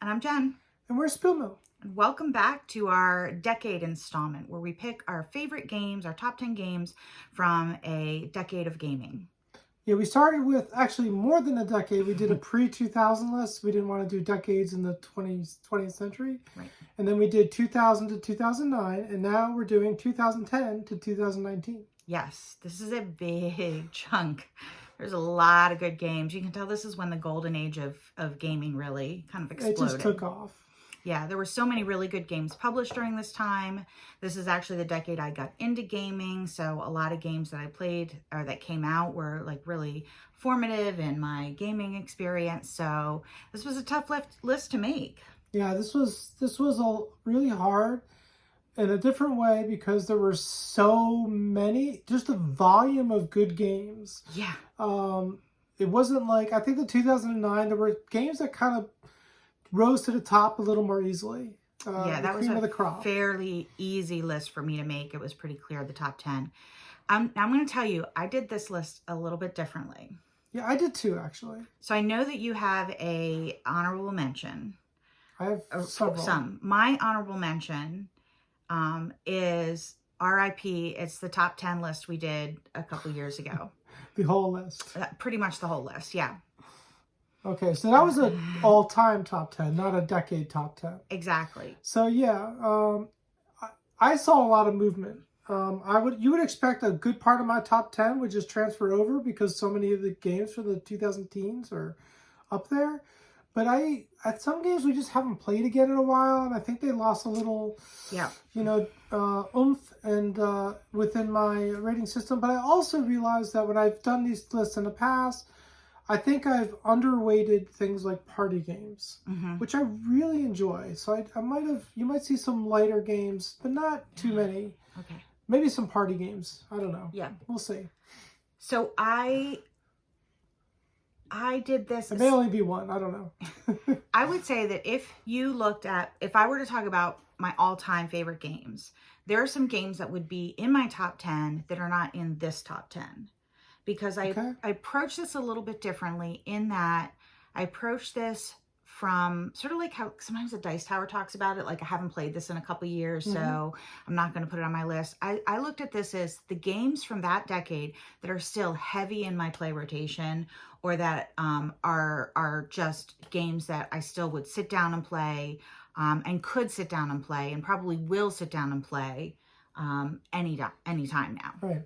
And I'm Jen. And we're SpielMill. And welcome back to our decade installment where we pick our favorite games, our top 10 games from a decade of gaming. Yeah, we started with actually more than a decade. We did a pre-2000 list. We didn't want to do decades in the 20th century. Right. And then we did 2000 to 2009. And now we're doing 2010 to 2019. Yes, this is a big chunk. There's a lot of good games. You can tell this is when the golden age of gaming really kind of exploded. It just took off. Yeah, there were so many really good games published during this time. This is actually the decade I got into gaming. So a lot of games that I played or that came out were like really formative in my gaming experience. So this was a tough list to make. Yeah, this was really hard in a different way because there were so many, just a volume of good games. Yeah. It wasn't like, I think the 2009, there were games that kind of rose to the top a little more easily. Yeah, that was a fairly easy list for me to make. It was pretty clear, the top 10. I'm going to tell you, I did this list a little bit differently. Yeah, I did too, actually. So I know that you have a honorable mention. I have several. My honorable mention is RIP. It's the top 10 list we did a couple years ago. The whole list. Pretty much the whole list, yeah. Okay, so that was an all-time top 10, not a decade top 10. Exactly. So yeah, I saw a lot of movement. You would expect a good part of my top 10 would just transfer over because so many of the games for the 2000 teens are up there. But at some games we just haven't played again in a while, and I think they lost a little, oomph and within my rating system. But I also realized that when I've done these lists in the past, I think I've underweighted things like party games, which I really enjoy. So you might see some lighter games, but not too many. Okay. Maybe some party games. I don't know. Yeah. We'll see. So I did this. It may only be one. I don't know. I would say that if I were to talk about my all-time favorite games, there are some games that would be in my top 10 that are not in this top 10. Because I approach this a little bit differently in that I approach this from sort of like how sometimes the Dice Tower talks about it, like I haven't played this in a couple years, so I'm not going to put it on my list. I looked at this as the games from that decade that are still heavy in my play rotation or that are just games that I still would sit down and play and could sit down and play and probably will sit down and play anytime now. Right.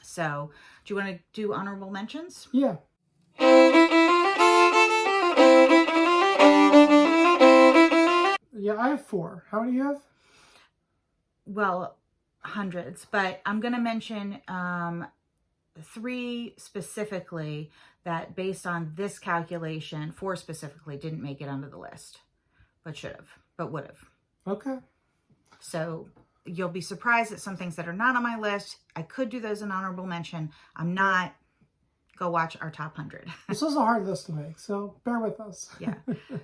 So, do you want to do honorable mentions? Yeah. Yeah, I have 4. How many do you have? Well, hundreds, but I'm going to mention 3 specifically that based on this calculation, 4 specifically didn't make it onto the list, but should have, but would have. Okay. So you'll be surprised at some things that are not on my list. I could do those in honorable mention. I'm not. Go watch our top 100. This was a hard list to make, so bear with us. Yeah.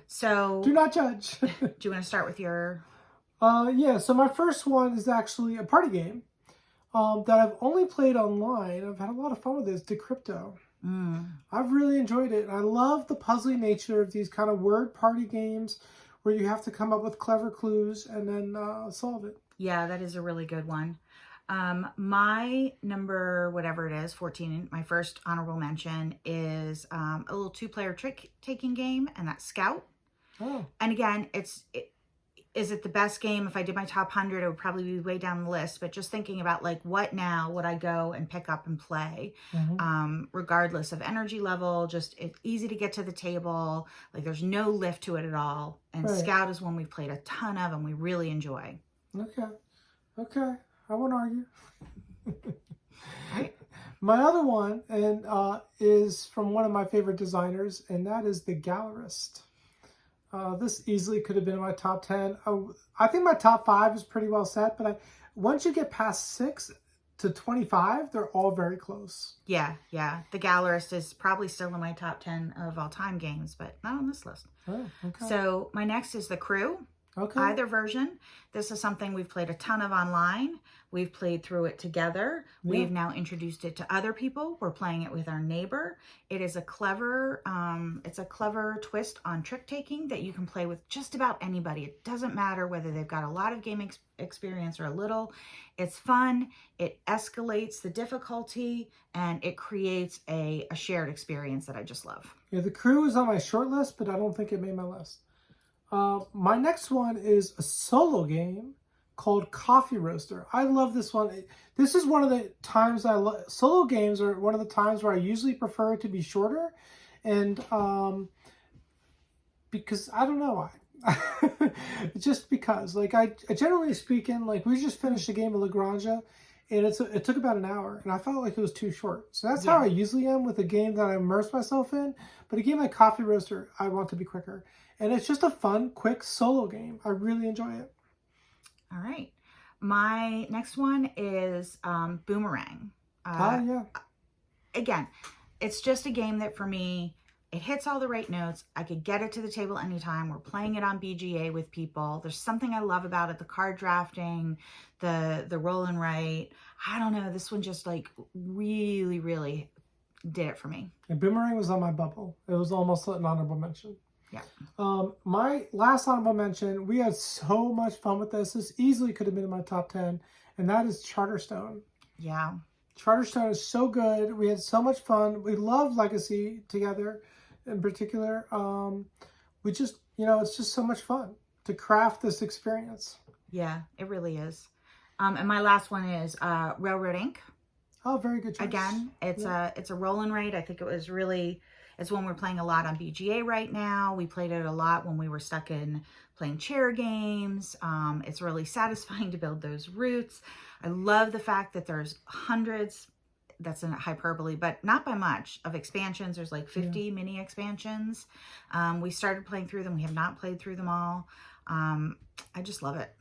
So do not judge. Do you want to start with your? Yeah. So my first one is actually a party game that I've only played online. I've had a lot of fun with this. Decrypto. I've really enjoyed it. I love the puzzly nature of these kind of word party games where you have to come up with clever clues and then solve it. Yeah, that is a really good one. My number, whatever it is, 14, my first honorable mention is a little 2-player trick-taking game, and that's Scout. Oh. And again, is it the best game? If I did my top 100, it would probably be way down the list. But just thinking about like, what now would I go and pick up and play? Regardless of energy level, just it's easy to get to the table. Like there's no lift to it at all. And Scout is one we've played a ton of and we really enjoy. Okay. I won't argue. Right. My other one is from one of my favorite designers, and that is The Gallerist. This easily could have been in my top 10. I think my top 5 is pretty well set, but once you get past 6 to 25, they're all very close. Yeah. The Gallerist is probably still in my top 10 of all-time games, but not on this list. Oh, okay. So my next is The Crew. Okay. Either version. This is something we've played a ton of online. We've played through it together. Yeah. We've now introduced it to other people. We're playing it with our neighbor. It is a clever, it's a clever twist on trick taking that you can play with just about anybody. It doesn't matter whether they've got a lot of game experience or a little. It's fun. It escalates the difficulty and it creates a shared experience that I just love. Yeah, The Crew is on my short list, but I don't think it made my list. My next one is a solo game called Coffee Roaster. I love this one. This is one of the times solo games are one of the times where I usually prefer it to be shorter, and because I don't know why. Just because, like, I generally speaking, like, we just finished a game of La Granja, and it took about an hour, and I felt like it was too short. So that's how I usually am with a game that I immerse myself in. But a game like Coffee Roaster, I want to be quicker. And it's just a fun, quick solo game. I really enjoy it. All right. My next one is Boomerang. Yeah. Again, it's just a game that for me, it hits all the right notes. I could get it to the table anytime. We're playing it on BGA with people. There's something I love about it. The card drafting, the roll and write. I don't know. This one just like really, really did it for me. And Boomerang was on my bubble. It was almost an honorable mention. Yeah. My last honorable mention, we had so much fun with this. This easily could have been in my top 10, and that is Charterstone. Yeah. Charterstone is so good. We had so much fun. We love Legacy together in particular. We just, it's just so much fun to craft this experience. Yeah, it really is. And my last one is Railroad Inc. Oh, very good choice. Again, it's a roll and write. I think it was really... It's one we're playing a lot on BGA right now. We played it a lot when we were stuck in playing chair games. It's really satisfying to build those routes. I love the fact that there's hundreds, that's a hyperbole, but not by much, of expansions. There's like 50 mini expansions. We started playing through them. We have not played through them all. I just love it.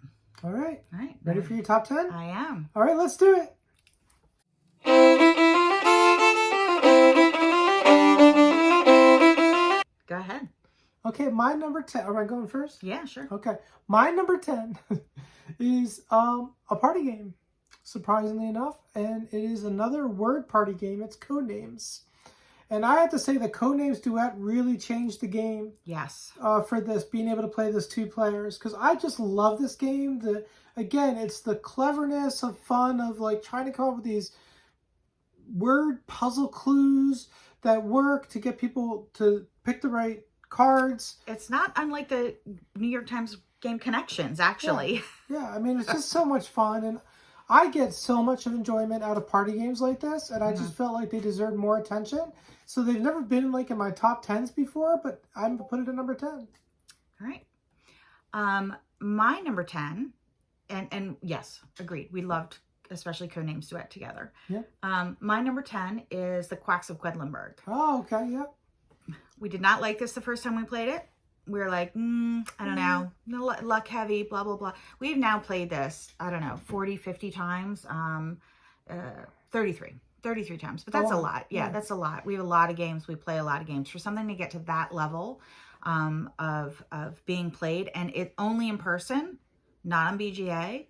All right. All right. Ready for your top 10? I am. All right, let's do it. Go ahead. Okay, my number 10. Am I going first? Yeah, sure. Okay. My number 10 is a party game, surprisingly enough. And it is another word party game. It's Codenames. And I have to say the Codenames Duet really changed the game. Yes. For this, being able to play this 2 players. Because I just love this game. Again, it's the cleverness of fun of like trying to come up with these word puzzle clues that work to get people to pick the right cards. It's not unlike the New York Times game Connections, actually. Yeah, I mean, it's just so much fun. And I get so much of enjoyment out of party games like this. And I just felt like they deserved more attention. So they've never been like in my top 10s before, but I'm put it at number 10. All right. My number 10, and yes, agreed. We loved especially Codenames Duet together. Yeah. My number 10 is The Quacks of Quedlinburg. Oh, okay, yeah. We did not like this the first time we played it. We were like, I don't know, luck heavy, blah, blah, blah. We've now played this, I don't know, 40, 50 times, 33 times, but that's a lot. Yeah, that's a lot. We have a lot of games. We play a lot of games. For something to get to that level of being played, and it only in person, not on BGA,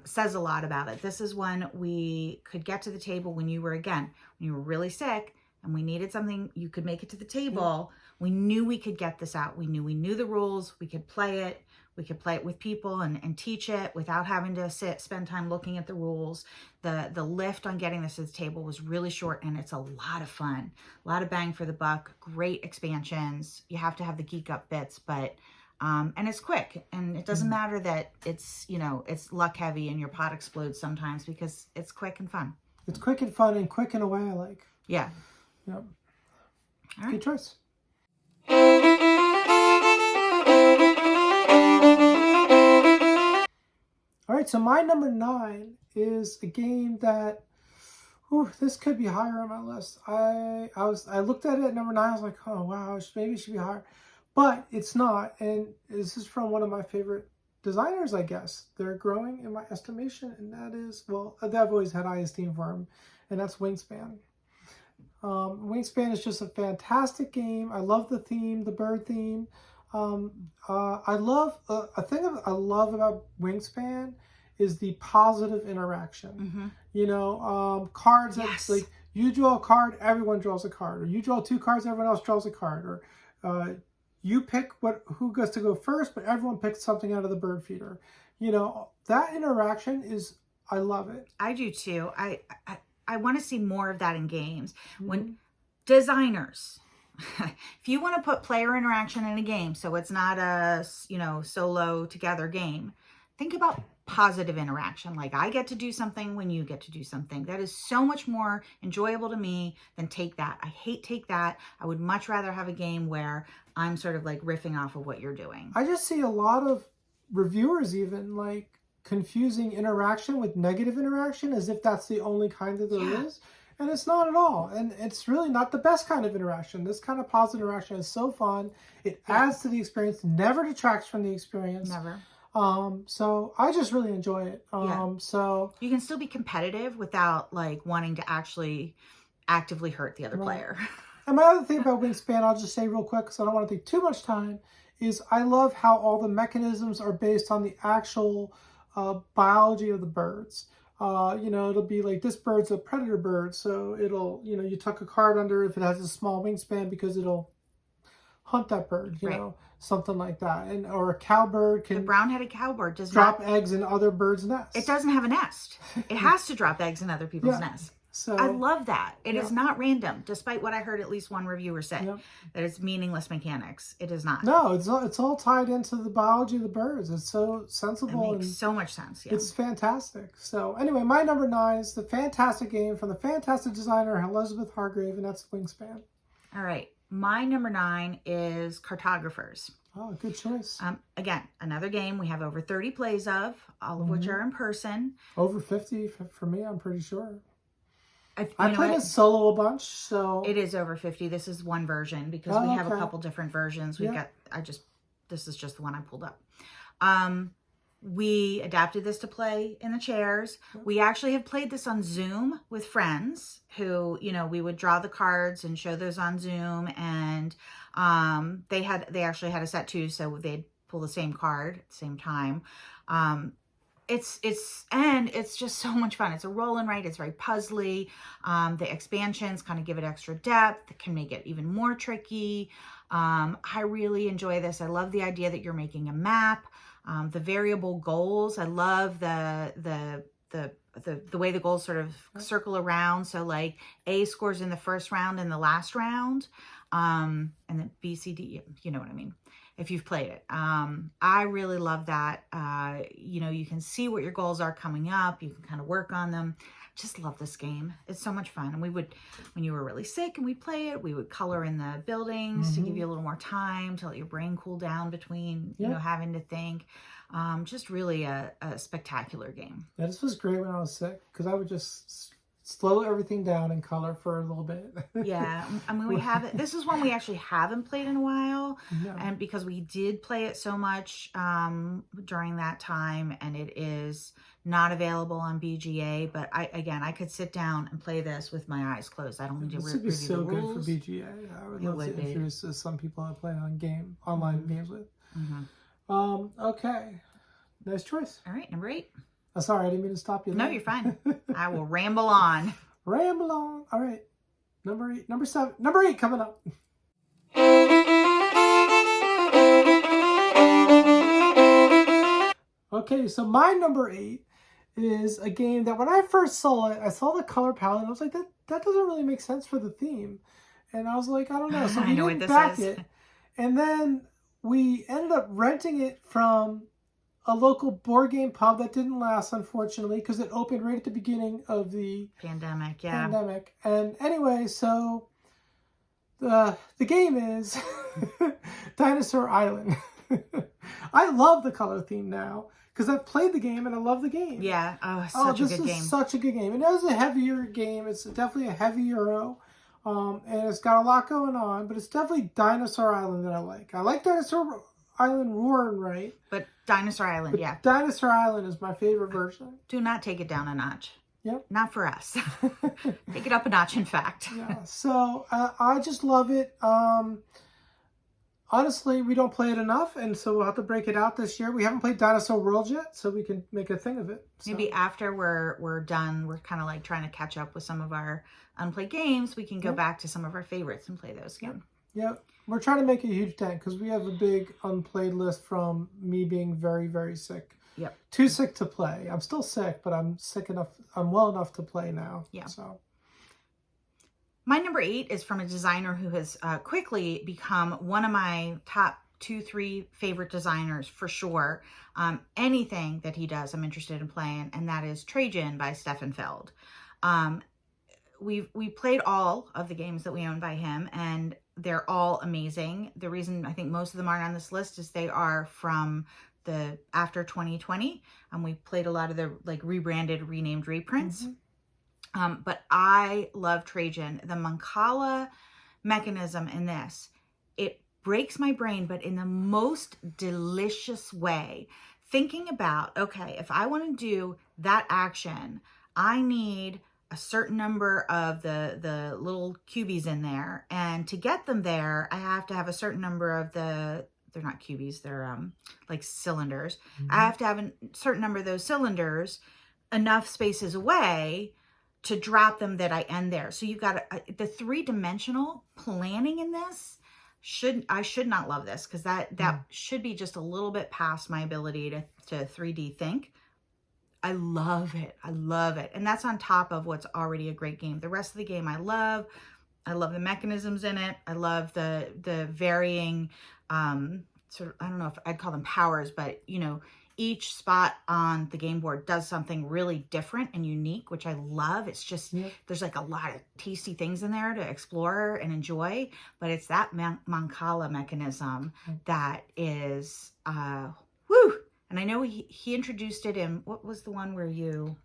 says a lot about it. This is when we could get to the table when you were really sick and we needed something, you could make it to the table. We knew we could get this out. We knew the rules. We could play it. We could play it with people and teach it without having to spend time looking at the rules. The lift on getting this to the table was really short, and it's a lot of fun. A lot of bang for the buck. Great expansions. You have to have the geek up bits, but and it's quick, and it doesn't matter that it's luck heavy and your pot explodes sometimes, because it's quick and fun. It's quick and fun, and quick in a way I like. Yeah. Yep. All right. Good choice. All right, so my number 9 is a game that, this could be higher on my list. I looked at it at number 9. I was like, oh wow, maybe it should be higher, but it's not. And this is from one of my favorite designers, I guess. They're growing in my estimation, and that is, well, I've always had high esteem for them, and that's Wingspan. Wingspan is just a fantastic game. I love the theme, the bird theme. I love a thing I love about Wingspan is the positive interaction. You know, cards that like you draw a card, everyone draws a card, or you draw 2 cards, everyone else draws a card, or you pick who gets to go first, but everyone picks something out of the bird feeder. You know, that interaction is, I love it. I do too. I want to see more of that in games. When designers, if you want to put player interaction in a game, so it's not a, you know, solo together game, think about positive interaction. Like, I get to do something when you get to do something. That is so much more enjoyable to me than Take That. I hate Take That. I would much rather have a game where I'm sort of like riffing off of what you're doing. I just see a lot of reviewers even like confusing interaction with negative interaction as if that's the only kind that there is. And it's not at all. And it's really not the best kind of interaction. This kind of positive interaction is so fun. It adds to the experience, never detracts from the experience. Never. So I just really enjoy it. So you can still be competitive without like wanting to actually actively hurt the other player. And my other thing about Wingspan, I'll just say real quick because I don't want to take too much time, is I love how all the mechanisms are based on the actual biology of the birds. You know, it'll be like, this bird's a predator bird, so it'll, you know, you tuck a card under if it has a small wingspan because it'll hunt that bird, you know, something like that. And or a cowbird can, the brown-headed cowbird does drop eggs in other birds' nests. It doesn't have a nest. It has to drop eggs in other people's nests. So I love that. It is not random, despite what I heard at least one reviewer say, that it's meaningless mechanics. It is not. No, it's all tied into the biology of the birds. It's so sensible. It makes so much sense. Yeah. It's fantastic. So anyway, my number 9 is the fantastic game from the fantastic designer Elizabeth Hargrave, and that's Wingspan. All right. My number 9 is Cartographers. Oh, good choice. Again, another game we have over 30 plays of, all of which are in person. Over 50 for me, I'm pretty sure. I played it solo a bunch, so it is over 50. This is one version because we have a couple different versions. We've got, this is just the one I pulled up. We adapted this to play in the chairs. We actually have played this on Zoom with friends who, you know, we would draw the cards and show those on Zoom, and they actually had a set too, so they'd pull the same card at the same time. It's just so much fun. It's a roll and write. It's very puzzly. The expansions kind of give it extra depth. It can make it even more tricky. I really enjoy this. I love the idea that you're making a map. The variable goals. I love the way the goals sort of circle around. So like A scores in the first round and the last round, and then B, C, D. You know what I mean? If you've played it. I really love that. You know, you can see what your goals are coming up. You can kind of work on them. Just love this game. It's so much fun. And we would, when you were really sick and we'd play it, we would color in the buildings to give you a little more time to let your brain cool down between, you know, having to think. Just really a spectacular game. Yeah, this was great when I was sick because I would just slow everything down and color for a little bit. Yeah, I mean, we have it. This is one we actually haven't played in a while, and because we did play it so much during that time, and it is not available on BGA. But I could sit down and play this with my eyes closed. I don't need to review the rules. This would be so good for BGA. I would love to introduce some people I play online games with. Okay, nice choice. All right, number 8. Oh, sorry, I didn't mean to stop you there. No, you're fine. I will ramble on. Ramble on. All right. Number 8. Number 7. Number 8 coming up. Okay, so my number 8 is a game that when I first saw it, I saw the color palette and I was like, that doesn't really make sense for the theme. And I was like, I don't know. So we didn't back it. And then we ended up renting it from a local board game pub that didn't last, unfortunately, because it opened right at the beginning of the pandemic. And anyway, so the game is Dinosaur Island. I love the color theme now because I've played the game and I love the game. Yeah. Oh, such a good game. This is such a good game. It is a heavier game. It's definitely a heavy Euro. And it's got a lot going on, but it's definitely Dinosaur Island that I like. I like Dinosaur Island Roar and Write. But Dinosaur Island, yeah. Dinosaur Island is my favorite version. Do not take it down a notch. Yep. Not for us. Take it up a notch, in fact. Yeah. So I just love it. honestly, we don't play it enough, and so we'll have to break it out this year. We haven't played Dinosaur World yet, so we can make a thing of it. So. Maybe after we're done, we're kind of like trying to catch up with some of our unplayed games. We can go back to some of our favorites and play those again. Yeah, we're trying to make a huge dent because we have a big unplayed list from me being very, very sick. Yep. Too sick to play. I'm still sick, but I'm sick enough. I'm well enough to play now. Yeah. So. My number 8 is from a designer who has quickly become one of my top 2-3 favorite designers for sure. Anything that he does, I'm interested in playing, and that is Trajan by Stefan Feld. We played all of the games that we own by him, and they're all amazing. The reason I think most of them aren't on this list is they are from the after 2020, and we played a lot of the like rebranded, renamed reprints. But I love Trajan. The Mancala mechanism in this, it breaks my brain, but in the most delicious way. Thinking about, okay, if I want to do that action, I need a certain number of the little cubies in there. And to get them there, I have to have a certain number of they're not cubies, they're like cylinders. I have to have a certain number of those cylinders, enough spaces away to drop them that I end there. So you've got the 3-dimensional planning in this. I should not love this because that should be just a little bit past my ability to 3D think. I love it. I love it. And that's on top of what's already a great game. The rest of the game I love. I love the mechanisms in it. I love the varying sort of, I don't know if I'd call them powers, but you know, each spot on the game board does something really different and unique, which I love. It's just, there's like a lot of tasty things in there to explore and enjoy, but it's that Mancala mechanism that is, woo! And I know he introduced it in, what was the one where you,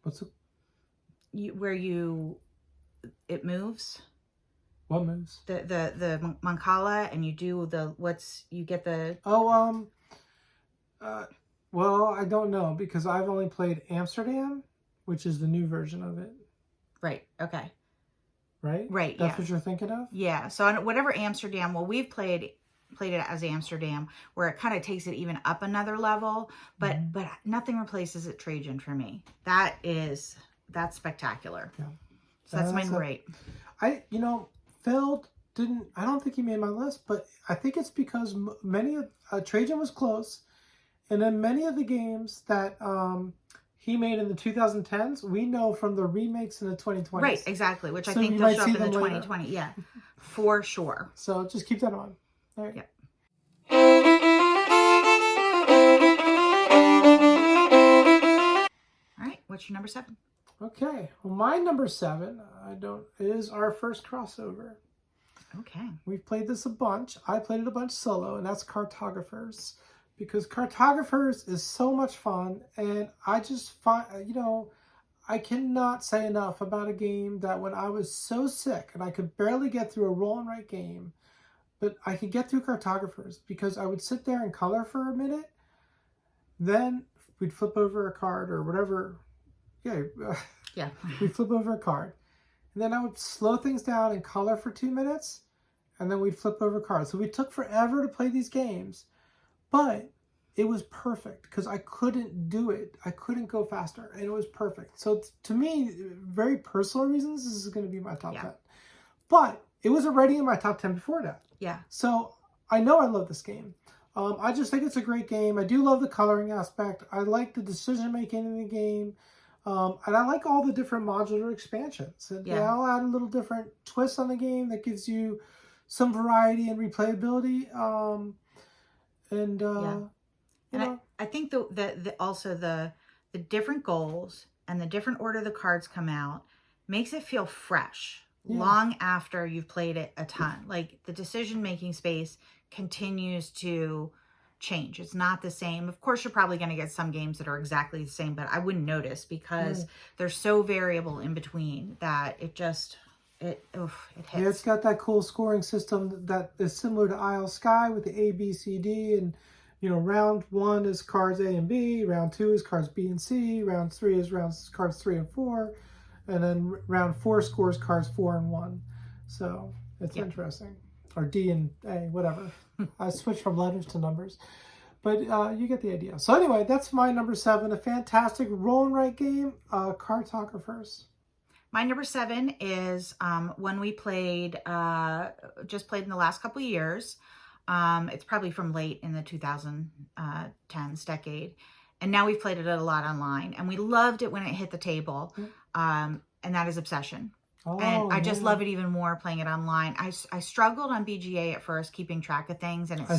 What's it? It moves? What moves? The Mancala, and you do you get the... well, I don't know because I've only played Amsterdam, which is the new version of it. Right, okay. Right? Right, That's what you're thinking of? Yeah, so whatever Amsterdam, well, we've played it as Amsterdam, where it kind of takes it even up another level, but nothing replaces it Trajan for me. That's spectacular. Yeah. So that's my number 8. Feld didn't, I don't think he made my list, but I think it's because many of, Trajan was close, and then many of the games that he made in the 2010s, we know from the remakes in the 2020s. Right, exactly, which I think they'll show up in the 2020, yeah, for sure. So just keep that on. All right. Yep. All right, what's your number 7? Okay, well, my number 7 is our first crossover. Okay. We've played this a bunch. I played it a bunch solo, and that's Cartographers. Because Cartographers is so much fun, and I just find, I cannot say enough about a game that when I was so sick and I could barely get through a roll and write game, but I could get through Cartographers because I would sit there and color for a minute, then we'd flip over a card or whatever. Yeah. We'd flip over a card. And then I would slow things down and color for 2 minutes, and then we'd flip over cards. So we took forever to play these games, but it was perfect because I couldn't do it. I couldn't go faster, and it was perfect. So to me, very personal reasons, this is going to be my top 10. But it was already in my top 10 before that. Yeah. So I know I love this game. I just think it's a great game. I do love the coloring aspect. I like the decision making in the game. And I like all the different modular expansions. And they all add a little different twist on the game that gives you some variety and replayability. I think also the different goals and the different order the cards come out makes it feel fresh long after you've played it a ton. Like the decision-making space continues to change. It's not the same. Of course, you're probably going to get some games that are exactly the same, but I wouldn't notice because they're so variable in between that it hits. Yeah, it's got that cool scoring system that is similar to Isle Sky with the A, B, C, D, and round 1 is cards A and B, round 2 is cards B and C, round 3 is cards 3 and 4, and then round 4 scores cards 4 and 1. So it's interesting. or D and A, whatever. I switched from letters to numbers. But you get the idea. So anyway, that's my number 7. A fantastic roll and write game. Card Talker first. My number 7 is one we played, just played in the last couple of years. It's probably from late in the 2010s decade. And now we've played it a lot online. And we loved it when it hit the table. And that is Obsession. Oh, and I just love it even more playing it online. I struggled on BGA at first, keeping track of things. And I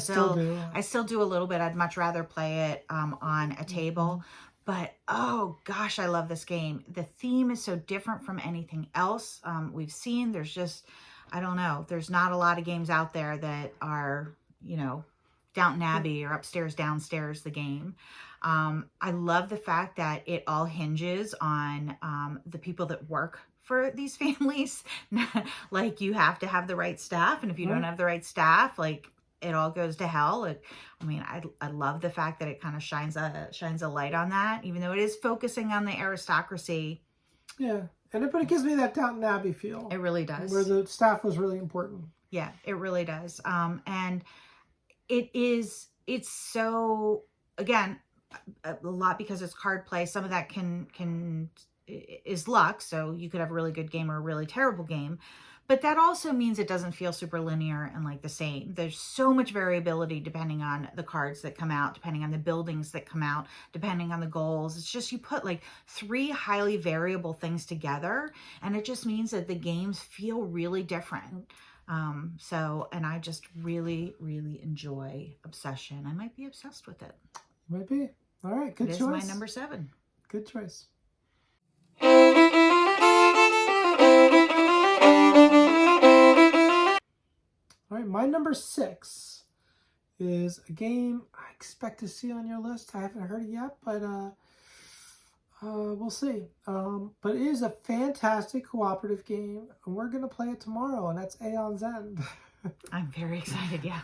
still do a little bit. I'd much rather play it on a table. But, oh, gosh, I love this game. The theme is so different from anything else we've seen. There's just, I don't know. There's not a lot of games out there that are, you know, Downton Abbey or Upstairs, Downstairs, the game. I love the fact that it all hinges on the people that work for these families. Like, you have to have the right staff. And if you don't have the right staff, like, it all goes to hell. I mean, I love the fact that it kind of shines a light on that, even though it is focusing on the aristocracy. Yeah, but it gives me that Downton Abbey feel. It really does. Where the staff was really important. Yeah, it really does. And it's so, again, a lot because it's card play. Some of that is luck. So you could have a really good game or a really terrible game. But that also means it doesn't feel super linear and like the same. There's so much variability depending on the cards that come out, depending on the buildings that come out, depending on the goals. It's just you put like 3 highly variable things together, and it just means that the games feel really different. And I just really, really enjoy Obsession. I might be obsessed with it. Might be. All right, good choice. It is my number 7. Good choice. All right, my number 6 is a game I expect to see on your list. I haven't heard it yet, but we'll see. But it is a fantastic cooperative game, and we're going to play it tomorrow, and that's Aeon's End. I'm very excited, yeah.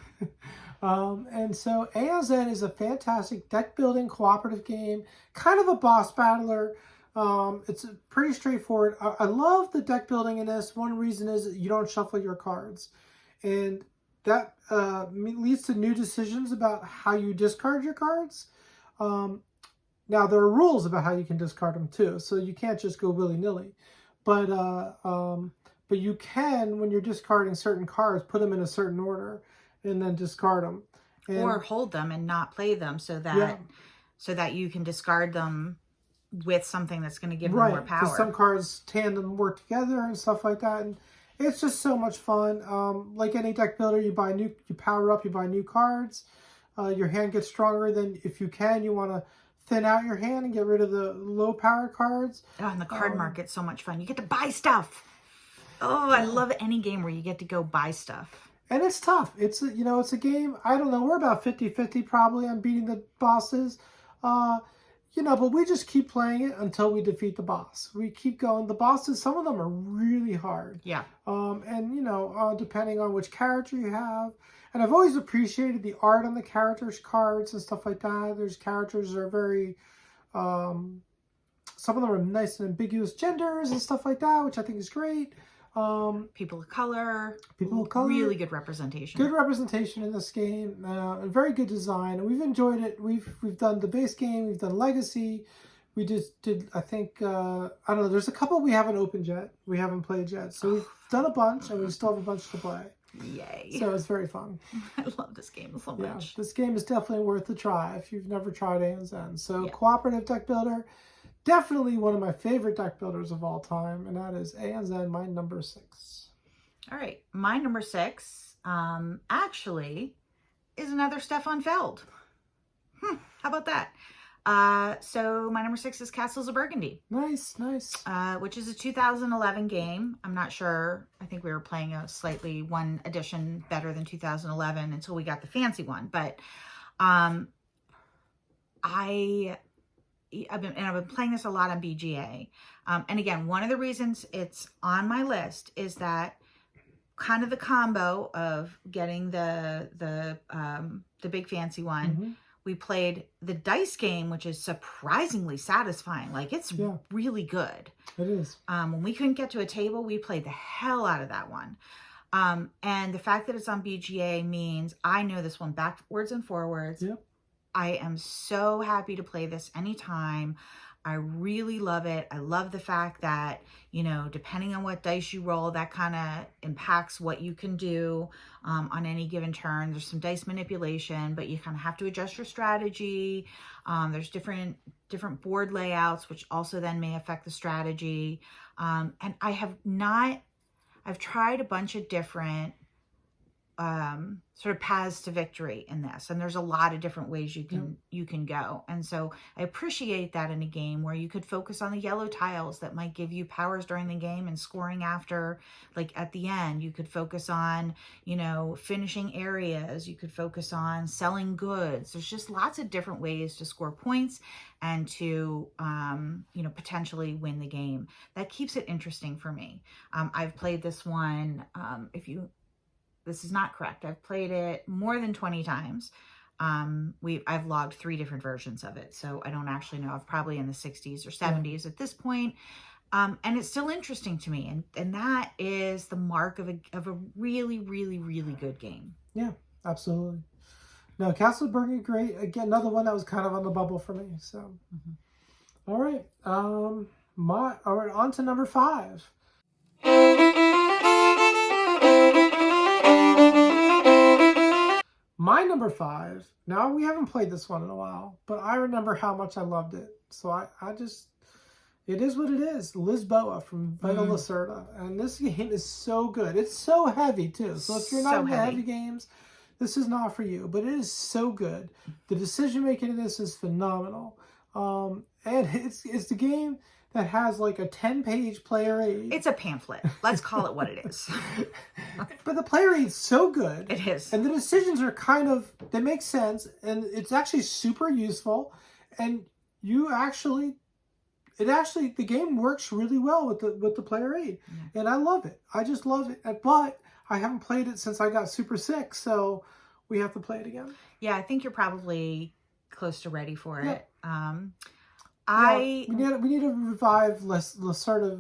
And so Aeon's End is a fantastic deck-building cooperative game, kind of a boss battler. It's pretty straightforward. I love the deck building in this. One reason is you don't shuffle your cards. And that leads to new decisions about how you discard your cards. Now, there are rules about how you can discard them too. So you can't just go willy-nilly. But you can, when you're discarding certain cards, put them in a certain order and then discard them. Or hold them and not play them so that you can discard them with something that's going to give them more power. Because some cards tandem work together and stuff like that. And it's just so much fun. Like any deck builder, you power up, you buy new cards. Your hand gets stronger. Then if you can, you want to thin out your hand and get rid of the low power cards. Oh, and the card market's so much fun. You get to buy stuff. Oh, I love any game where you get to go buy stuff. And it's tough. It's a game. I don't know. We're about 50-50 probably on beating the bosses. But we just keep playing it until we defeat the boss. We keep going. The bosses, some of them are really hard. Yeah. Depending on which character you have. And I've always appreciated the art on the characters' cards and stuff like that. There's characters that are very, some of them are nice and ambiguous genders and stuff like that, which I think is great. People of color. Really good representation. Good representation in this game. And very good design. And we've enjoyed it. We've done the base game. We've done Legacy. We just did, I think, I don't know. There's a couple we haven't opened yet. We haven't played yet. So we've done a bunch, and we still have a bunch to play. Yay. So it's very fun. I love this game so much. Yeah, this game is definitely worth a try if you've never tried Aeon's End. So cooperative deck builder. Definitely one of my favorite deck builders of all time, and that is Aeon's End, my number 6. All right, my number 6 actually is another Stefan Feld. How about that? So my number 6 is Castles of Burgundy. Nice. Which is a 2011 game. I'm not sure. I think we were playing a slightly one edition better than 2011 until we got the fancy one. But I've been playing this a lot on BGA. And again, one of the reasons it's on my list is that kind of the combo of getting the big fancy one. Mm-hmm. We played the dice game, which is surprisingly satisfying. Like, it's really good. It is. When we couldn't get to a table, we played the hell out of that one. And the fact that it's on BGA means I know this one backwards and forwards. Yep. I am so happy to play this anytime. I really love it. I love the fact that, you know, depending on what dice you roll, that kind of impacts what you can do on any given turn. There's some dice manipulation, but you kind of have to adjust your strategy. There's different board layouts, which also then may affect the strategy. And I've tried a bunch of different sort of paths to victory in this, and there's a lot of different ways you can go. And so I appreciate that in a game where you could focus on the yellow tiles that might give you powers during the game and scoring after, like at the end. You could focus on, you know, finishing areas. You could focus on selling goods. There's just lots of different ways to score points and to you know, potentially win the game. That keeps it interesting for me. I've played this one, this is not correct, I've played it more than 20 times. I've logged 3 different versions of it, so I don't actually know. I'm probably in the 60s or 70s at this point. And it's still interesting to me, and that is the mark of a really, really, really good game. Yeah, absolutely. No, Castle Burgundy, great. Again, another one that was kind of on the bubble for me. So, all right, all right, on to number 5. My number 5, now we haven't played this one in a while, but I remember how much I loved it. So it is what it is. Lisboa from Vital Lacerda. And this game is so good. It's so heavy too. So if you're not into heavy games, this is not for you. But it is so good. The decision making in this is phenomenal. And it's the game that has like a 10-page player aid. It's a pamphlet. Let's call it what it is. But the player aid's so good. It is. And the decisions are they make sense. And it's actually super useful. And the game works really well with the player aid. And I love it. I just love it. But I haven't played it since I got super sick. So we have to play it again. Yeah, I think you're probably close to ready for it. We need to revive Lacerda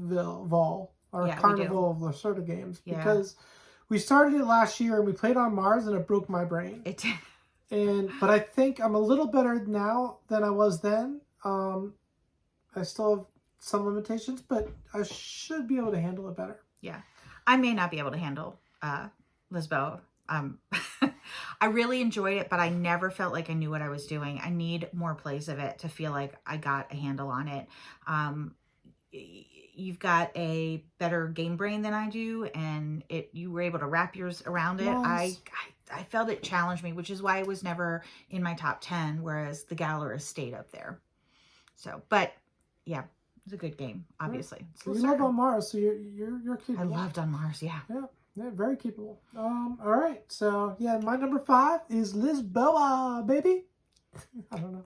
or Carnival of Lacerda games, because we started it last year and we played on Mars and it broke my brain. It did. But I think I'm a little better now than I was then. I still have some limitations, but I should be able to handle it better. Yeah, I may not be able to handle Lisboa. I really enjoyed it, but I never felt like I knew what I was doing. I need more plays of it to feel like I got a handle on it. You've got a better game brain than I do, and you were able to wrap yours around it. Nice. I felt it challenged me, which is why it was never in my top 10, whereas the Gallerist stayed up there. So, but yeah, it's a good game, obviously. You love on Mars, so you're capable. I loved on Mars, yeah. Yeah, very capable. All right, so yeah, my number 5 is Lisboa, baby. I don't know.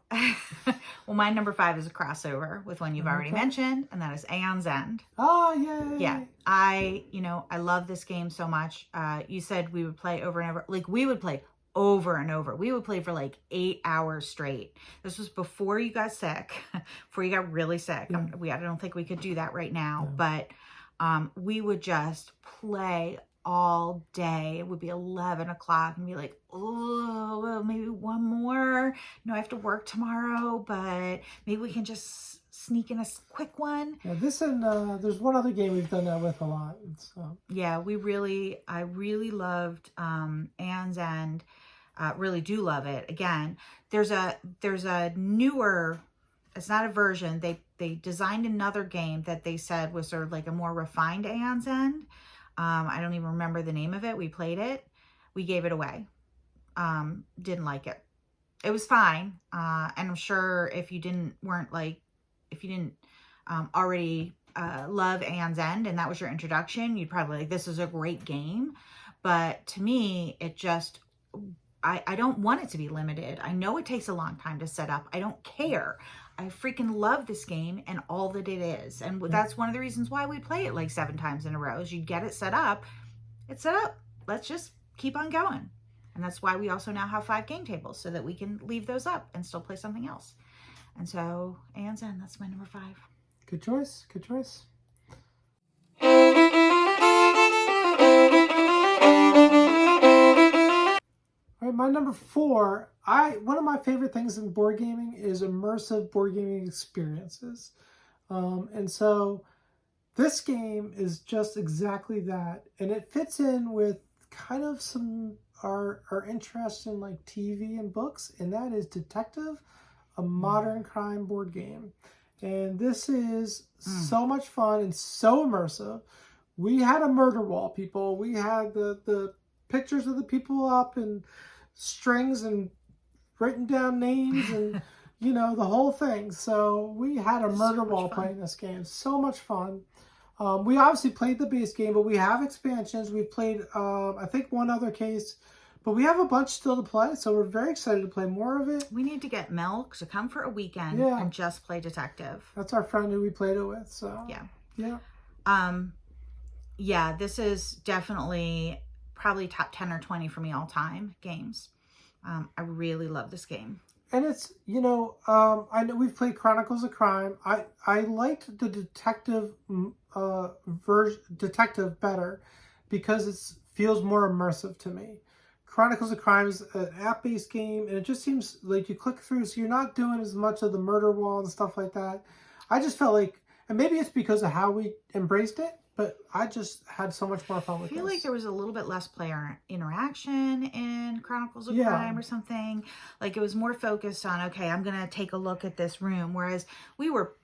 Well, my number 5 is a crossover with one you've already mentioned, and that is Aeon's End. Oh, yay! Yeah, I love this game so much. You said we would play over and over. Like, we would play over and over. We would play for like 8 hours straight. This was before you got sick, before you got really sick. I don't think we could do that right now, but we would just play all day. It would be 11 o'clock and be like, oh, well, maybe one more. No, I have to work tomorrow, but maybe we can just sneak in a quick one. Yeah, this and there's one other game we've done that with a lot. Yeah, I really loved Aeon's End. Really do love it. Again, there's a newer, it's not a version. They designed another game that they said was sort of like a more refined Aeon's End. I don't even remember the name of it. We played it. We gave it away. Didn't like it. It was fine. And I'm sure if you didn't already love Aeon's End and that was your introduction, you'd probably like, this is a great game. But to me, it just, I don't want it to be limited. I know it takes a long time to set up. I don't care. I freaking love this game and all that it is. And that's one of the reasons why we play it like 7 times in a row is you get it set up. It's set up. Let's just keep on going. And that's why we also now have 5 game tables so that we can leave those up and still play something else. And so Aeon's End, that's my number 5. Good choice. Good choice. All right, my number 4. One of my favorite things in board gaming is immersive board gaming experiences, and so this game is just exactly that, and it fits in with kind of some our interest in like TV and books, and that is Detective, a modern crime board game. And this is so much fun and so immersive. We had a murder wall, people. We had the pictures of the people up and strings and written down names and the whole thing. So we had a murder wall playing this game. So much fun. We obviously played the base game, but we have expansions. We've played, I think, one other case, but we have a bunch still to play. So we're very excited to play more of it. We need to get Mel to come for a weekend and just play Detective. That's our friend who we played it with. So yeah. Yeah, this is definitely probably top 10 or 20 for me all time games. I really love this game. And it's, I know we've played Chronicles of Crime. I liked the detective better because it feels more immersive to me. Chronicles of Crime is an app-based game, and it just seems like you click through, so you're not doing as much of the murder wall and stuff like that. I just felt like, and maybe it's because of how we embraced it, but I just had so much more fun with it. I feel like there was a little bit less player interaction in Chronicles of Crime or something. Like it was more focused on, okay, I'm going to take a look at this room. Whereas we were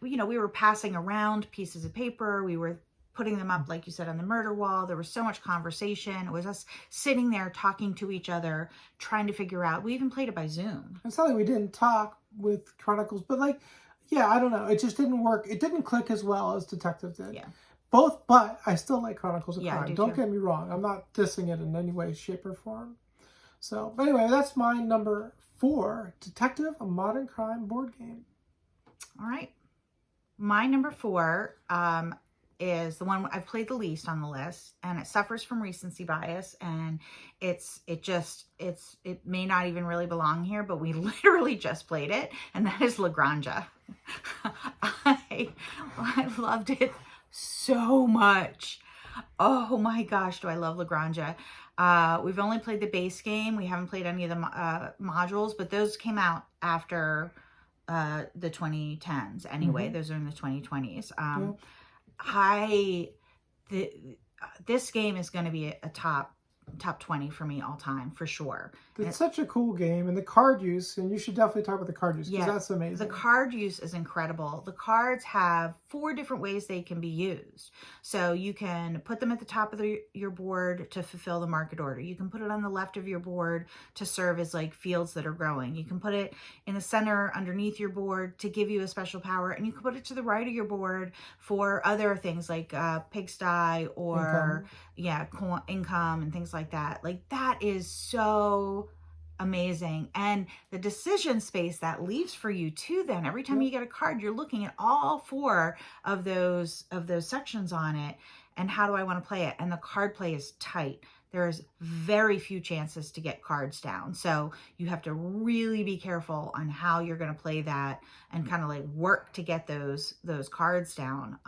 passing around pieces of paper. We were putting them up, like you said, on the murder wall. There was so much conversation. It was us sitting there talking to each other, trying to figure out. We even played it by Zoom. It's not like we didn't talk with Chronicles, but I don't know. It just didn't work. It didn't click as well as Detective did. Yeah. Both, but I still like Chronicles of Crime. Don't too. get me wrong. I'm not dissing it in any way, shape, or form. So, but anyway, that's my number 4, Detective, a modern crime board game. All right. My number 4 is the one I've played the least on the list, and it suffers from recency bias, and it may not even really belong here, but we literally just played it, and that is La Granja. I loved it so much. Oh my gosh, do I love La Granja. We've only played the base game. We haven't played any of the modules, but those came out after the 2010s anyway. Those are in the 2020s. This game is going to be a top 20 for me all time for sure. It's such a cool game, and the card use, and you should definitely talk about the card use because that's amazing. The card use is incredible. The cards have 4 different ways they can be used. So you can put them at the top of your board to fulfill the market order. You can put it on the left of your board to serve as like fields that are growing. You can put it in the center underneath your board to give you a special power, and you can put it to the right of your board for other things like pigsty or income and things like that. Like that is so amazing. And the decision space that leaves for you too, then every time you get a card, you're looking at all 4 of those sections on it, and how do I want to play it? And the card play is tight. There's very few chances to get cards down, so you have to really be careful on how you're going to play that and kind of like work to get those cards down.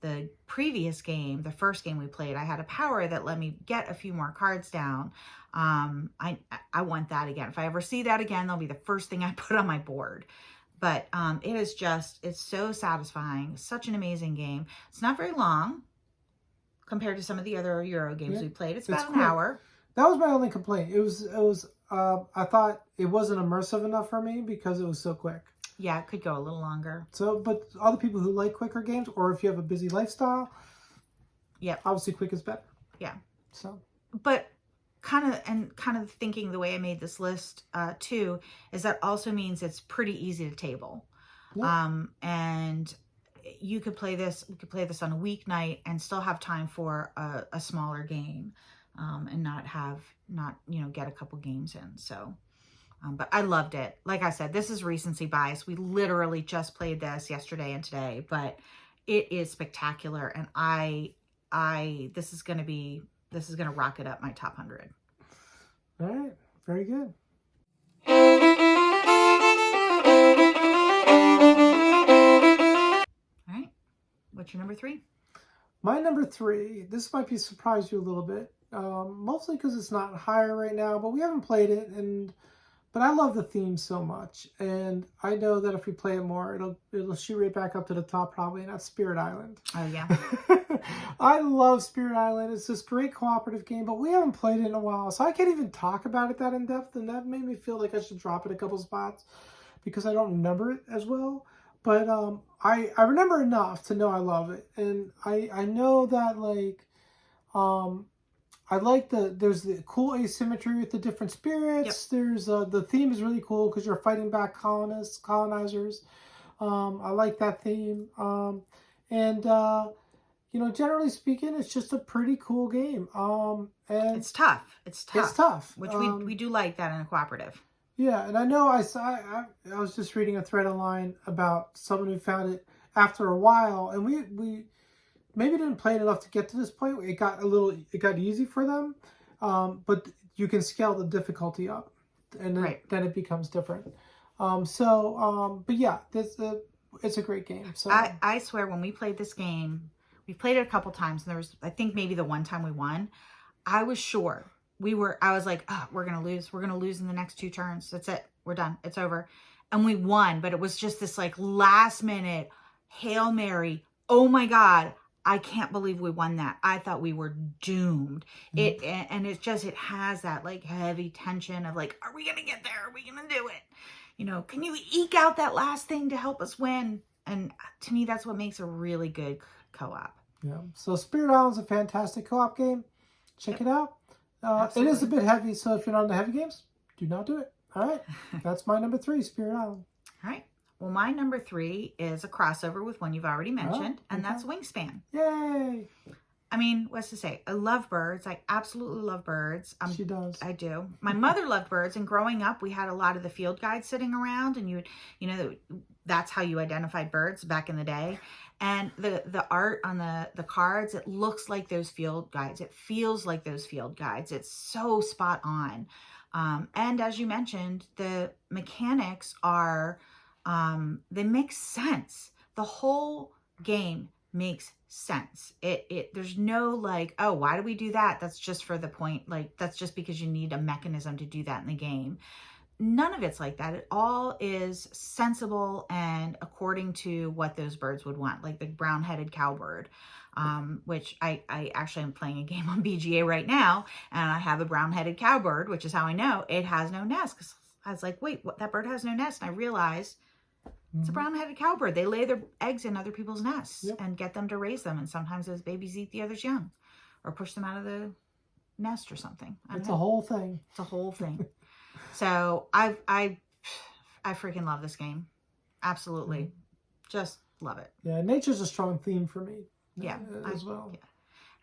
The previous game, the first game we played, I had a power that let me get a few more cards down. I want that again. If I ever see that again, that'll be the first thing I put on my board. But it is just, it's so satisfying. Such an amazing game. It's not very long compared to some of the other Euro games we played. It's about an hour. That was my only complaint. It was I thought it wasn't immersive enough for me because it was so quick. Yeah, it could go a little longer. So, but other people who like quicker games, or if you have a busy lifestyle, obviously quick is better. Yeah. So, but kind of thinking the way I made this list too is that also means it's pretty easy to table. Yeah. And you could play this. We could play this on a weeknight and still have time for a smaller game, and not get a couple games in. So. But I loved it. Like I said, this is recency bias. We literally just played this yesterday and today, but it is spectacular. And this is going to rocket up my top 100. All right. Very good. All right. What's your number 3? My number 3, this might surprise you a little bit, mostly because it's not higher right now, but we haven't played it, but I love the theme so much, and I know that if we play it more, it'll shoot right back up to the top probably, and that's Spirit Island. Oh, yeah. I love Spirit Island. It's this great cooperative game, but we haven't played it in a while, so I can't even talk about it that in depth, and that made me feel like I should drop it a couple spots because I don't remember it as well. But I remember enough to know I love it, and I know that like I like there's the cool asymmetry with the different spirits. Yep. There's the theme is really cool because you're fighting back colonizers. I like that theme. And you know, generally speaking, it's just a pretty cool game. And it's tough. It's tough. Which we do like that in a cooperative. Yeah, and I know I was just reading a thread online about someone who found it after a while, and we maybe didn't play it enough to get to this point. It got easy for them, but you can scale the difficulty up, and then it becomes different. But yeah, it's a great game. So I swear, when we played this game, we played it a couple times, and there was, I think maybe the one time we won, I was sure. I was like, oh, we're going to lose. We're going to lose in the next 2 turns. That's it. We're done. It's over. And we won, but it was just this like last minute Hail Mary. Oh my God. I can't believe we won that. I thought we were doomed. It has that like heavy tension of like, are we going to get there? Are we going to do it? You know, can you eke out that last thing to help us win? And to me, that's what makes a really good co-op. Yeah. So Spirit Island's a fantastic co-op game. Check it out. It is a bit heavy, so if you're not into heavy games, do not do it. All right. That's my number 3, Spirit Island. All right. Well, my number 3 is a crossover with one you've already mentioned, and that's Wingspan. Yay! I mean, what's to say? I love birds. I absolutely love birds. She does. I do. My mother loved birds, and growing up, we had a lot of the field guides sitting around, and that's how you identified birds back in the day. And the art on the cards, it looks like those field guides. It feels like those field guides. It's so spot on. And as you mentioned, the mechanics are, they make sense. The whole game makes sense. There's no like, oh, why do we do that? That's just for the point. Like, that's just because you need a mechanism to do that in the game. None of it's like that. It all is sensible and according to what those birds would want, like the brown-headed cowbird, which I actually am playing a game on BGA right now, and I have a brown-headed cowbird, which is how I know it has no nest. Because I was like, wait, what? That bird has no nest? And I realized it's a brown-headed cowbird. They lay their eggs in other people's nests and get them to raise them, and sometimes those babies eat the others young or push them out of the nest or something. It's a whole thing. It's a whole thing. So I freaking love this game. Absolutely. Just love it. Yeah, nature's a strong theme for me. Yeah. As well. Yeah.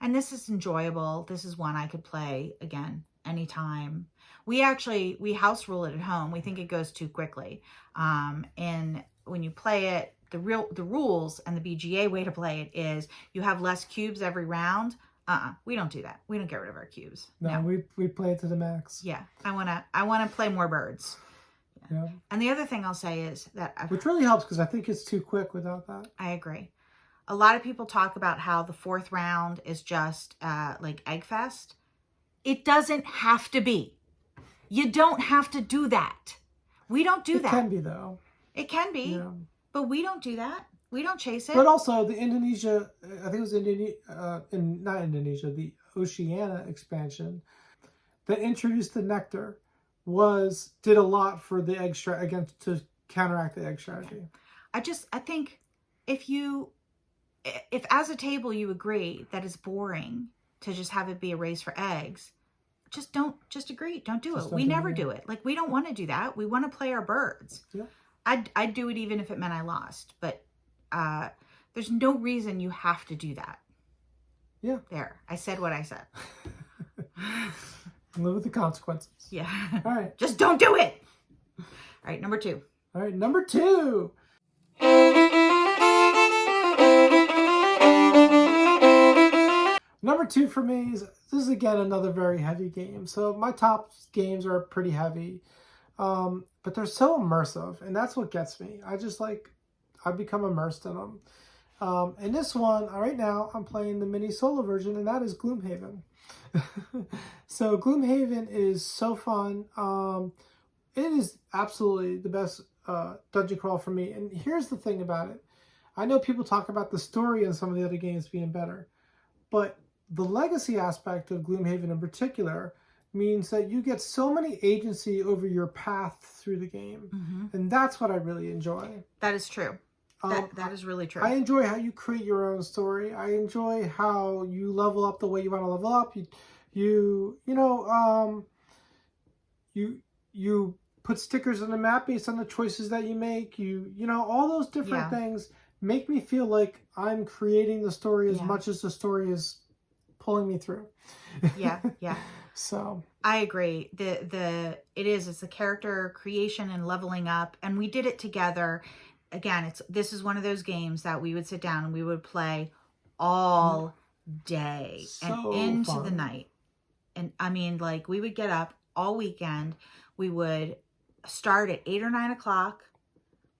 And this is enjoyable. This is one I could play again anytime. We house rule it at home. We think it goes too quickly. And when you play it, the rules and the BGA way to play it is you have less cubes every round. We don't do that. We don't get rid of our cubes. No. We play it to the max. Yeah. I wanna play more birds. Yeah. And the other thing I'll say is that which really helps because I think it's too quick without that. I agree. A lot of people talk about how the 4th round is just like Egg Fest. It doesn't have to be. You don't have to do that. We don't do that. It can be though. It can be. Yeah. But we don't do that. We don't chase it. But also the Indonesia, I think it was not Indonesia, the Oceania expansion that introduced the nectar did a lot for the egg to counteract the egg strategy. I think if as a table you agree that it's boring to just have it be a race for eggs, just agree. Don't do it. We never do it. Like, we don't want to do that. We want to play our birds. Yeah. I'd do it even if it meant I lost, but there's no reason you have to do that. Yeah. There. I said what I said. Live with the consequences. Yeah. All right. Just don't do it. All right. Number 2. All right. Number 2. Number 2 for me this is again another very heavy game. So my top games are pretty heavy, but they're so immersive, and that's what gets me. I become immersed in them. And this one right now I'm playing the mini solo version, and that is Gloomhaven. So Gloomhaven is so fun. It is absolutely the best dungeon crawl for me. And here's the thing about it. I know people talk about the story and some of the other games being better, but the legacy aspect of Gloomhaven in particular means that you get so many agency over your path through the game. And that's what I really enjoy. That is true. That is really true. I enjoy how you create your own story. I enjoy how you level up the way you want to level up. You put stickers on the map based on the choices that you make. You know, all those different things make me feel like I'm creating the story as much as the story is pulling me through. Yeah. So I agree. It's the character creation and leveling up, and we did it together. Again, this is one of those games that we would sit down and we would play all day and into the night. And I mean, like, we would get up all weekend. We would start at 8 or 9 o'clock.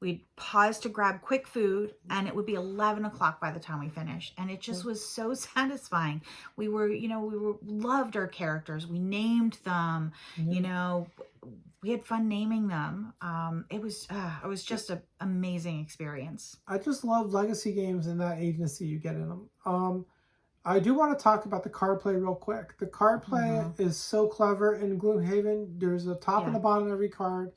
We'd pause to grab quick food, and it would be 11 o'clock by the time we finished. And it just was so satisfying. We loved our characters. We named them, we had fun naming them. It was just an amazing experience. I just love legacy games and that agency you get in them. I do want to talk about the card play real quick. The card play is so clever in Gloomhaven. There's a top and a bottom of every card.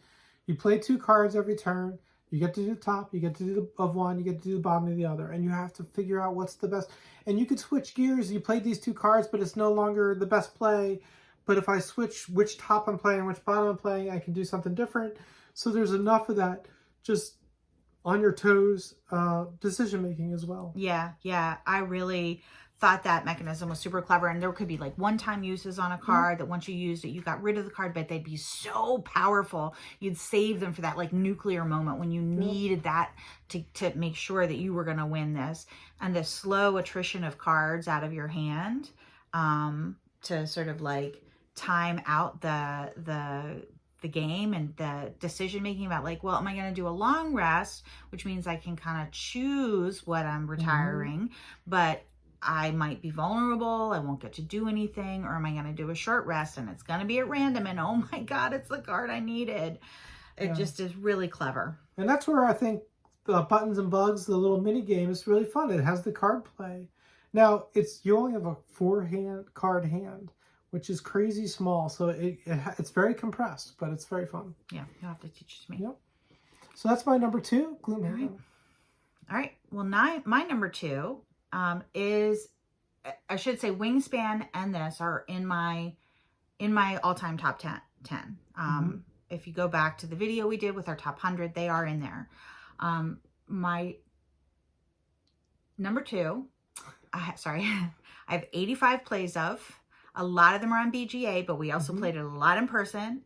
You play 2 cards every turn. You get to do the top, you get to do of one, you get to do the bottom of the other, and you have to figure out what's the best. And you could switch gears. You played these 2 cards, but it's no longer the best play. But if I switch which top I'm playing, which bottom I'm playing, I can do something different. So there's enough of that just on your toes decision making as well. Yeah. I really thought that mechanism was super clever, and there could be like one-time uses on a card that once you used it, you got rid of the card, but they'd be so powerful. You'd save them for that like nuclear moment when you needed that to make sure that you were going to win this. And the slow attrition of cards out of your hand to sort of like time out the game and the decision making about like, well, am I going to do a long rest, which means I can kind of choose what I'm retiring, but I might be vulnerable, I won't get to do anything, or am I going to do a short rest and it's going to be at random and oh my God, it's the card I needed. It just is really clever. And that's where I think the Buttons and Bugs, the little mini game, is really fun. It has the card play. Now, you only have a 4-card hand, which is crazy small. So it's very compressed, but it's very fun. Yeah, you'll have to teach it to me. Yep. So that's my number 2, Gloomhaven. All right. Well, my number 2 is, I should say, Wingspan and this are in my all-time top 10. If you go back to the video we did with our top 100, they are in there. My number 2, I have 85 plays of. A lot of them are on BGA, but we also played it a lot in person.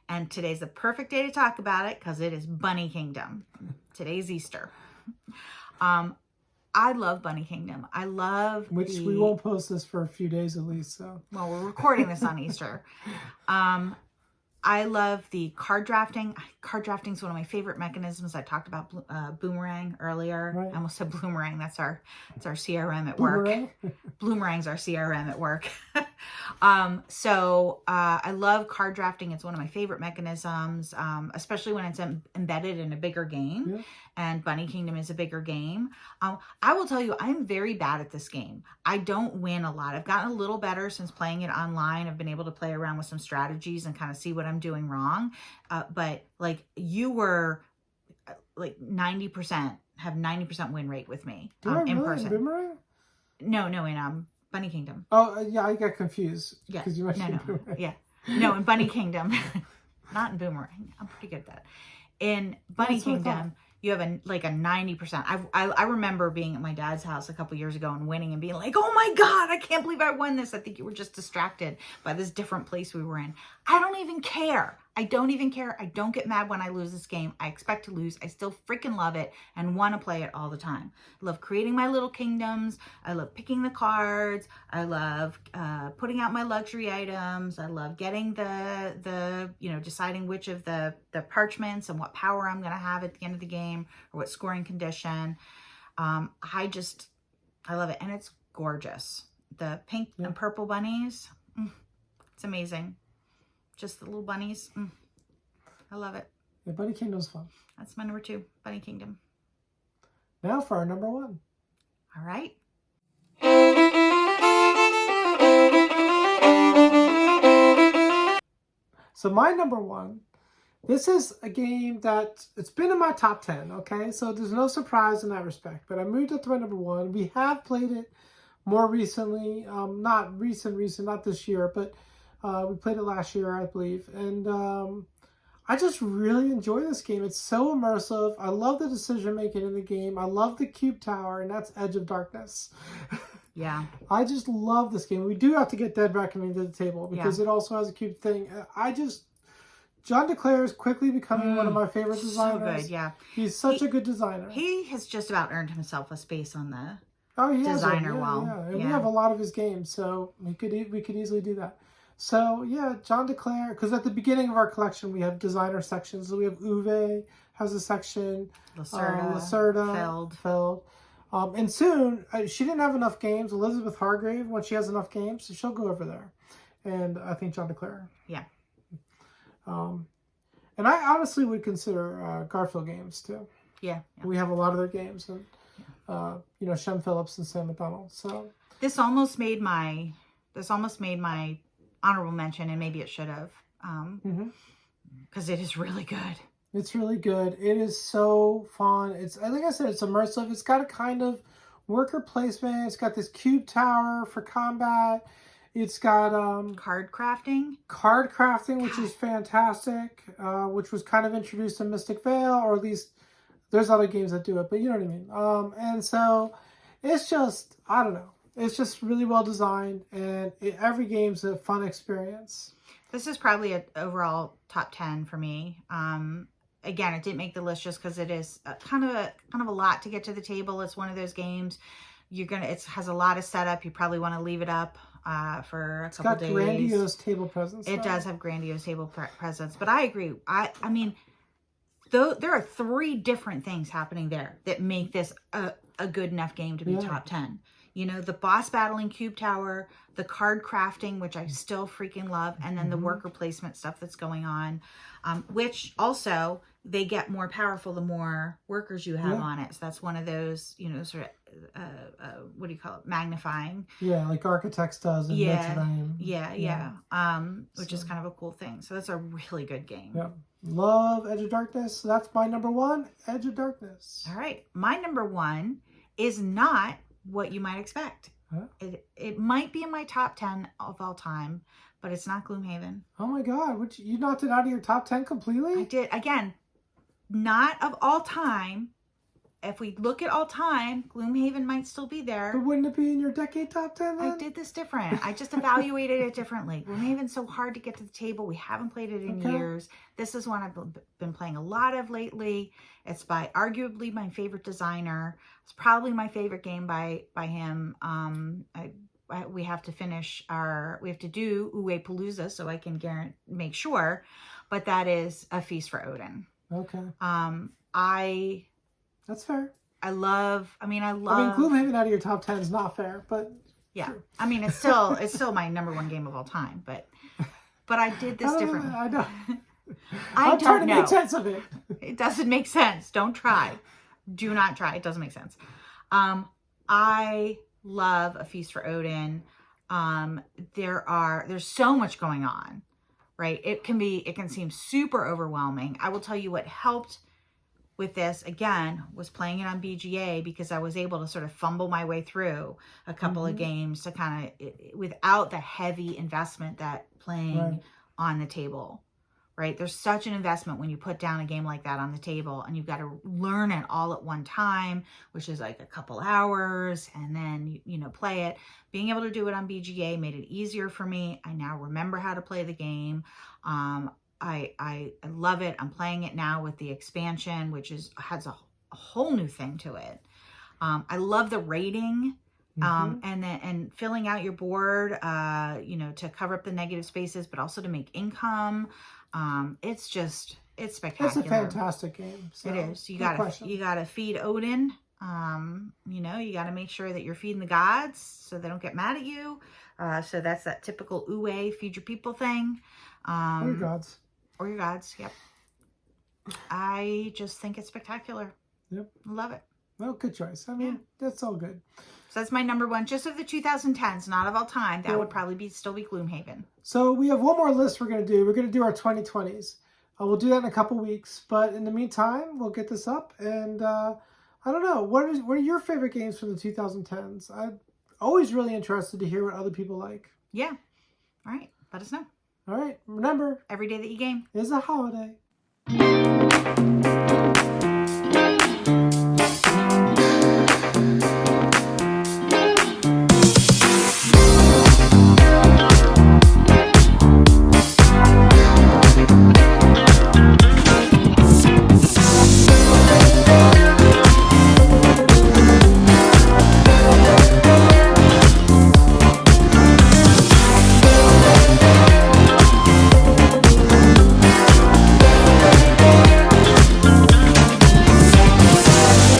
And today's the perfect day to talk about it because it is Bunny Kingdom. Today's Easter. I love Bunny Kingdom. I love we won't post this for a few days at least. So we're recording this on Easter. I love the card drafting. Card drafting is one of my favorite mechanisms. I talked about Boomerang earlier. Right. I almost said Bloomerang. That's our CRM at work. Bloomerang's our CRM at work. I love card drafting. It's one of my favorite mechanisms, especially when it's embedded in a bigger game. Yeah. And Bunny Kingdom is a bigger game. I will tell you, I'm very bad at this game. I don't win a lot. I've gotten a little better since playing it online. I've been able to play around with some strategies and kind of see what I'm doing wrong. But like you were like 90%, have 90% win rate with me in person. Boomerang? No, in Bunny Kingdom. Oh, yeah, I got confused. Yeah. You mentioned Boomerang. Yeah. No, in Bunny Kingdom. Not in Boomerang. I'm pretty good at that. In Bunny Kingdom, you have a 90%. I remember being at my dad's house a couple years ago and winning and being like, oh my God, I can't believe I won this. I think you were just distracted by this different place we were in. I don't even care. I don't even care. I don't get mad when I lose this game. I expect to lose. I still freaking love it and want to play it all the time. I love creating my little kingdoms. I love picking the cards. I love putting out my luxury items. I love getting the deciding which of the parchments and what power I'm going to have at the end of the game or what scoring condition. I love it. And it's gorgeous. The pink and purple bunnies. It's amazing. Just the little bunnies. I love it. Yeah, Bunny Kingdom's fun. That's my number 2, Bunny Kingdom. Now for our number 1. All right. So my number 1, this is a game that it's been in my top 10, okay? So there's no surprise in that respect. But I moved up to my number 1. We have played it more recently. Not recent, not this year, but we played it last year, I believe. And I just really enjoy this game. It's so immersive. I love the decision making in the game. I love the cube tower, and that's Edge of Darkness. Yeah. I just love this game. We do have to get Dead Reckoning to the table because it also has a cube thing. John DeClaire is quickly becoming one of my favorite designers. So good, yeah. He's such a good designer. He has just about earned himself a space on the designer wall. Yeah. And we have a lot of his games, so we could easily do that. So, yeah, John DeClaire, because at the beginning of our collection, we have designer sections. So we have Uwe has a section, Lacerda, Feld. And soon, she didn't have enough games. Elizabeth Hargrave, when she has enough games, so she'll go over there. And I think John DeClaire. Yeah. And I honestly would consider Garfield games, too. Yeah. We have a lot of their games. And, Shem Phillips and Sam McDonald. So This almost made my honorable mention, and maybe it should have, because it is really good. It's really good. It is so fun. It's, like I said, it's immersive. It's got a kind of worker placement. It's got this cube tower for combat. It's got card crafting, which is fantastic, which was kind of introduced in Mystic Vale, or at least there's other games that do it, but you know what I mean. And so it's just, I don't know. It's just really well designed, and every game's a fun experience. This is probably an overall top 10 for me. Again, it didn't make the list just because it is kind of a lot to get to the table. It's one of those games it has a lot of setup. You probably want to leave it up for a couple days. It's got grandiose table presence. It does have grandiose table presence, but I agree. I mean, there are 3 different things happening there that make this a good enough game to be top 10. The boss battling cube tower, the card crafting, which I still freaking love, and then the worker placement stuff that's going on, which also they get more powerful the more workers you have on it. So that's one of those, sort of, what do you call it? Magnifying. Yeah, like Architects does in Notre Dame. Which is kind of a cool thing. So that's a really good game. Yeah. Love Edge of Darkness. So that's my number 1, Edge of Darkness. All right. My number 1 is not what you might expect. It might be in my top 10 of all time, but it's not Gloomhaven. Oh my God. You knocked it out of your top 10 completely? I did. Again, not of all time. If we look at all time, Gloomhaven might still be there. But wouldn't it be in your decade top 10 then? I did this different. I just evaluated it differently. Gloomhaven's so hard to get to the table. We haven't played it in years. This is one I've been playing a lot of lately. It's by arguably my favorite designer. It's probably my favorite game by him. We have to we have to do Uwe Palooza so I can make sure. But that is A Feast for Odin. Okay. That's fair. I mean, Gloomhaven out of your top 10 is not fair, but yeah. True. I mean, it's still my number 1 game of all time, but I did this differently. I know. I'm trying to make sense of it. It doesn't make sense. Don't try. Do not try. It doesn't make sense. I love A Feast for Odin. There's so much going on, right? It can seem super overwhelming. I will tell you what helped with this, again, was playing it on BGA, because I was able to sort of fumble my way through a couple of games to kind of, without the heavy investment that playing on the table, right? There's such an investment when you put down a game like that on the table, and you've got to learn it all at one time, which is like a couple hours, and then, play it. Being able to do it on BGA made it easier for me. I now remember how to play the game. I love it. I'm playing it now with the expansion, which has a whole new thing to it. I love the rating, and filling out your board, to cover up the negative spaces, but also to make income. It's spectacular. It's a fantastic game. So, it is. You gotta feed Odin. You gotta make sure that you're feeding the gods so they don't get mad at you. So that's that typical Uwe, feed your people thing. Or your gods. Or your gods, yep. I just think it's spectacular. Yep. Love it. Well, good choice. I mean, that's all good. So that's my number one, just of the 2010s, not of all time. That would probably still be Gloomhaven. So we have one more list we're going to do. We're going to do our 2020s. We'll do that in a couple weeks. But in the meantime, we'll get this up. And I don't know. What are your favorite games from the 2010s? I'm always really interested to hear what other people like. Yeah. All right. Let us know. All right. Remember, every day that you game is a holiday.